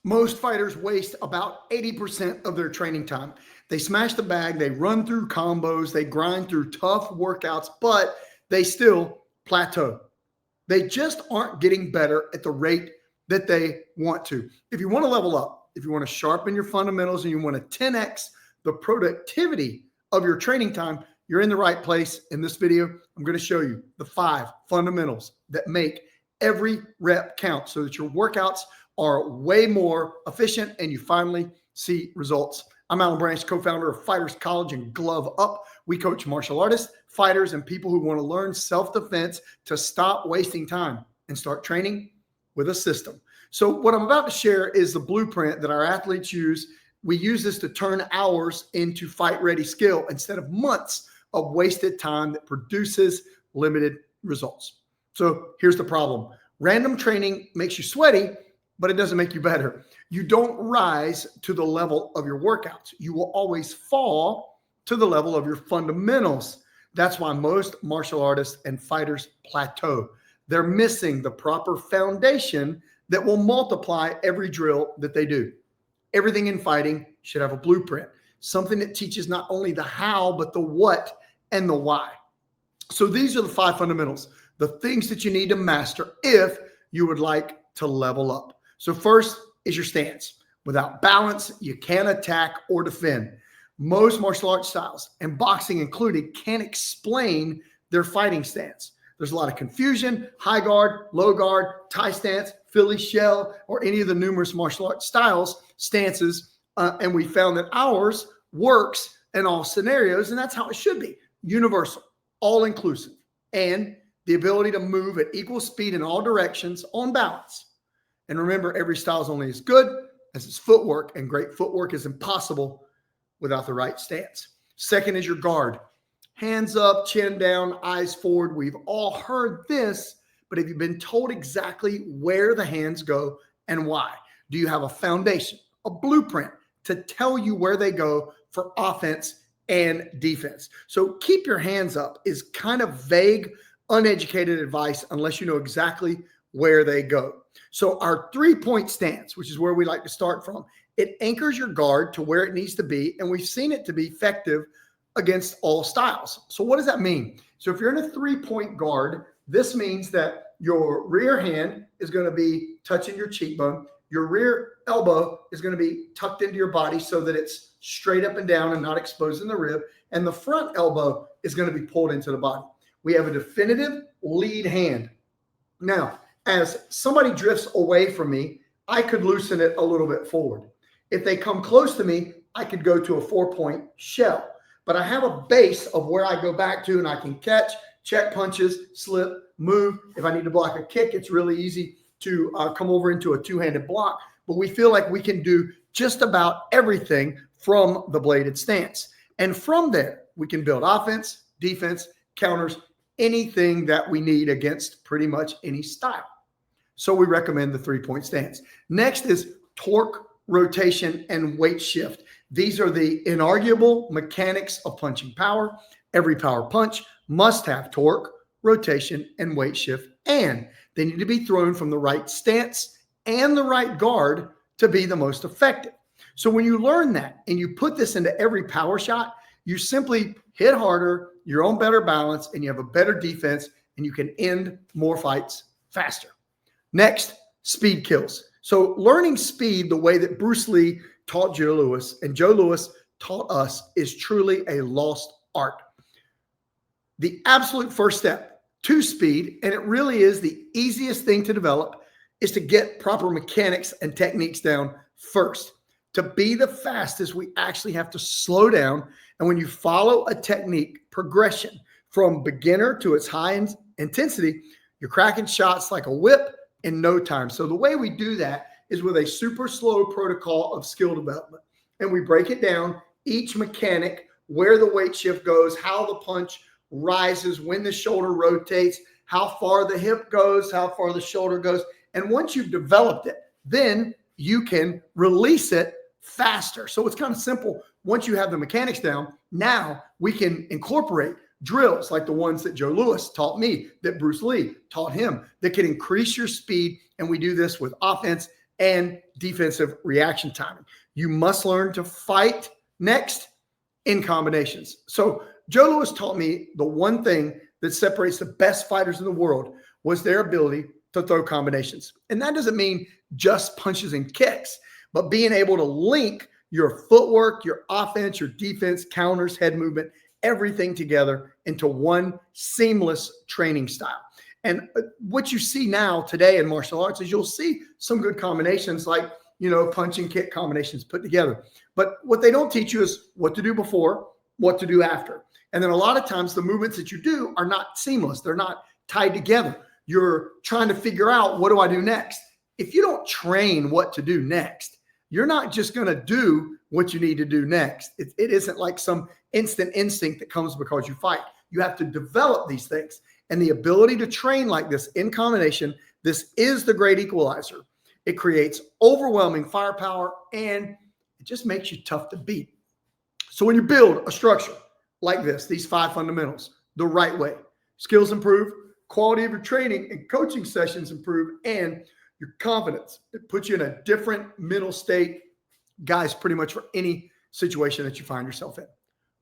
Most fighters waste about 80% of their training time. They smash the bag, they run through combos, they grind through tough workouts, but they still plateau. They just aren't getting better at the rate that they want to. If you want to level up, if you want to sharpen your fundamentals and you want to 10x the productivity of your training time, you're in the right place. In this video, I'm going to show you the 5 fundamentals that make every rep count so that your workouts are way more efficient and you finally see results. I'm Alan Branch, co-founder of Fighters College and Glove Up. We coach martial artists, fighters, and people who want to learn self-defense to stop wasting time and start training with a system. So what I'm about to share is the blueprint that our athletes use. We use this to turn hours into fight-ready skill instead of months of wasted time that produces limited results. So here's the problem. Random training makes you sweaty, but it doesn't make you better. You don't rise to the level of your workouts. You will always fall to the level of your fundamentals. That's why most martial artists and fighters plateau. They're missing the proper foundation that will multiply every drill that they do. Everything in fighting should have a blueprint, something that teaches not only the how, but the what and the why. So these are the 5 fundamentals, the things that you need to master if you would like to level up. So first is your stance. Without balance, you can't attack or defend. Most martial arts styles, and boxing included, can't explain their fighting stance. There's a lot of confusion: high guard, low guard, tie stance, Philly shell, or any of the numerous martial arts styles, stances. And we found that ours works in all scenarios, and that's how it should be. Universal, all-inclusive, and the ability to move at equal speed in all directions on balance. And remember, every style is only as good as its footwork, and great footwork is impossible without the right stance. Second is your guard. Hands up, chin down, eyes forward. We've all heard this, but have you been told exactly where the hands go and why? Do you have a foundation, a blueprint to tell you where they go for offense and defense? So keep your hands up is kind of vague, uneducated advice unless you know exactly where they go. So our 3-point stance, which is where we like to start from, it anchors your guard to where it needs to be, and we've seen it to be effective against all styles. So what does that mean? So if you're in a 3-point guard, this means that your rear hand is going to be touching your cheekbone. Your rear elbow is going to be tucked into your body so that it's straight up and down and not exposing the rib. And the front elbow is going to be pulled into the body. We have a definitive lead hand. Now, as somebody drifts away from me, I could loosen it a little bit forward. If they come close to me, I could go to a 4-point shell. But I have a base of where I go back to, and I can catch, check punches, slip, move. If I need to block a kick, it's really easy to come over into a 2-handed block. But we feel like we can do just about everything from the bladed stance. And from there, we can build offense, defense, counters, anything that we need against pretty much any style. So we recommend the 3-point stance. Next is torque, rotation, and weight shift. These are the inarguable mechanics of punching power. Every power punch must have torque, rotation, and weight shift, and they need to be thrown from the right stance and the right guard to be the most effective. So when you learn that and you put this into every power shot, you simply hit harder, you're on better balance, and you have a better defense, and you can end more fights faster. Next, speed kills. So learning speed the way that Bruce Lee taught Joe Louis and Joe Louis taught us is truly a lost art. The absolute first step to speed, and it really is the easiest thing to develop, is to get proper mechanics and techniques down first. To be the fastest, we actually have to slow down. And when you follow a technique progression from beginner to its high intensity, you're cracking shots like a whip in no time. So the way we do that is with a super slow protocol of skill development. And we break it down, each mechanic, where the weight shift goes, how the punch rises, when the shoulder rotates, how far the hip goes, how far the shoulder goes. And once you've developed it, then you can release it faster. So it's kind of simple. Once you have the mechanics down, now we can incorporate drills like the ones that Joe Louis taught me, that Bruce Lee taught him, that can increase your speed. And we do this with offense and defensive reaction timing. You must learn to fight next in combinations. So Joe Louis taught me the one thing that separates the best fighters in the world was their ability to throw combinations. And that doesn't mean just punches and kicks, but being able to link your footwork, your offense, your defense, counters, head movement, everything together into one seamless training style. And what you see now today in martial arts is you'll see some good combinations like, punch and kick combinations put together. But what they don't teach you is what to do before, what to do after. And then a lot of times the movements that you do are not seamless. They're not tied together. You're trying to figure out, what do I do next? If you don't train what to do next, you're not just going to do what you need to do next. It isn't like some instant instinct that comes because you fight. You have to develop these things. And the ability to train like this in combination, this is the great equalizer. It creates overwhelming firepower and it just makes you tough to beat. So when you build a structure like this, these 5 fundamentals, the right way, skills improve, quality of your training and coaching sessions improve, and your confidence, it puts you in a different mental state, guys, pretty much for any situation that you find yourself in.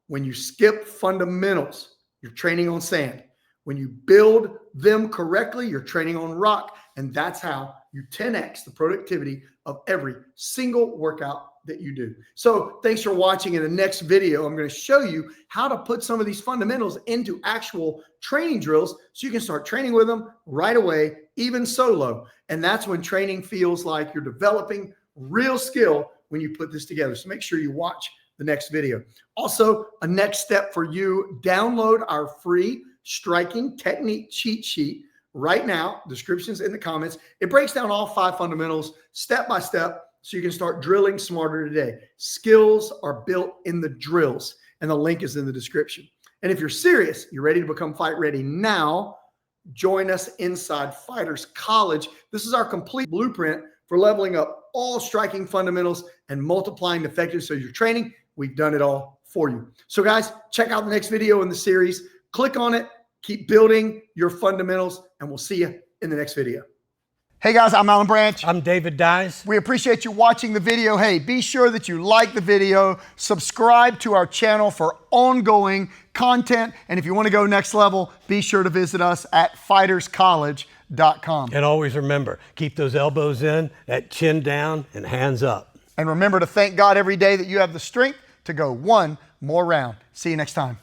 When you skip fundamentals, you're training on sand. When you build them correctly, you're training on rock. And that's how you 10x the productivity of every single workout that you do. So thanks for watching. In the next video, I'm going to show you how to put some of these fundamentals into actual training drills so you can start training with them right away, even solo. And that's when training feels like you're developing real skill when you put this together. So make sure you watch the next video. Also, a next step for you, download our free striking technique cheat sheet right now. Descriptions in the comments. It breaks down all 5 fundamentals step by step so you can start drilling smarter today. Skills are built in the drills, and the link is in the description. And if you're serious, you're ready to become fight ready now, join us inside Fighters College. This is our complete blueprint for leveling up all striking fundamentals and multiplying the effectiveness of your training. We've done it all for you. So guys, check out the next video in the series. Click on it, keep building your fundamentals, and we'll see you in the next video. Hey guys, I'm Alan Branch. I'm David Dice. We appreciate you watching the video. Hey, be sure that you like the video, subscribe to our channel for ongoing content, and if you want to go next level, be sure to visit us at fighterscollege.com. And always remember, keep those elbows in, that chin down, and hands up. And remember to thank God every day that you have the strength to go one more round. See you next time.